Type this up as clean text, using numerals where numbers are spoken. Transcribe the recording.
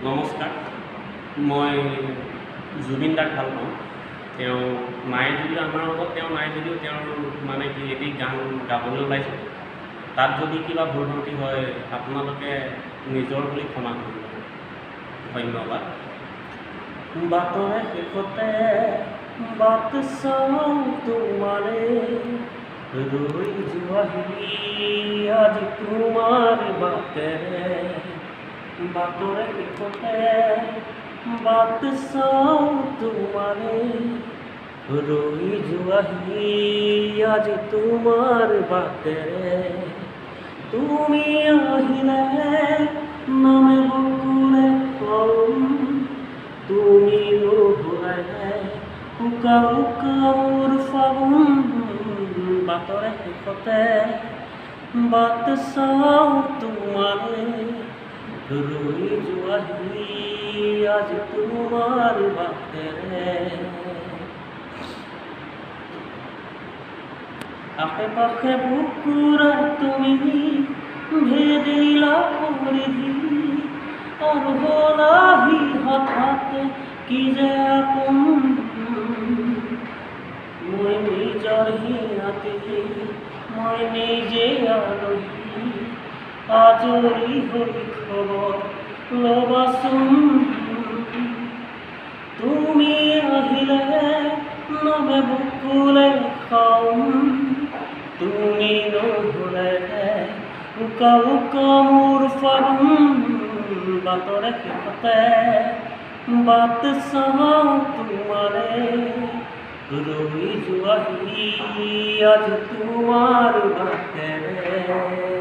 নমস্কাৰ। মই জুবিন দাক ভাল পাওঁ। তেওঁ নাই যদিও আমাৰ লগত তেওঁ নাই যদিও তেওঁৰ মানে কি এটি গান গাবলৈ ওলাইছে। তাত যদি কিবা ভুল ভ্ৰান্তি হয় আপোনালোকে নিজৰ বুলি ক্ষমা কৰিব। ধন্যবাদ। বাটৰে শেষতে বাট চাওঁ তোমাৰে ৰৈ যোৱাহি আজি তোমাৰ বাটেৰে বাটৰে শেষতে বাট চাওঁ তোমাৰে ৰৈ যোৱাহি আজি তোমাৰ বাটেৰে তুমি আহিলে নামে বকুলে কম তুমি নুঘূৰাই উকা উকা মোৰ ফাগুন বাটৰে শেষতে বাট চাওঁ তোমাৰে ৰৈ যোৱাহি আজি তোমাৰ বাটেৰে আশে পাশে বুকুৰা তুমি ভেদিলা পৰিধি আৰু হলাহি হঠাতে কি যে আপোন মই নিজৰ হিয়াতে মই নিজে আলহী আজৰি হৈ খবৰ ল'বাচোন তুমি আহিলে নবে বুকুলে খাম তুমি নহ'লে উকা উকা মোৰ ফাগুন বাটৰে শেষতে বাট চাওঁ তোমাৰে ৰৈ যোৱাহি আজি তোমাৰ বাটেৰে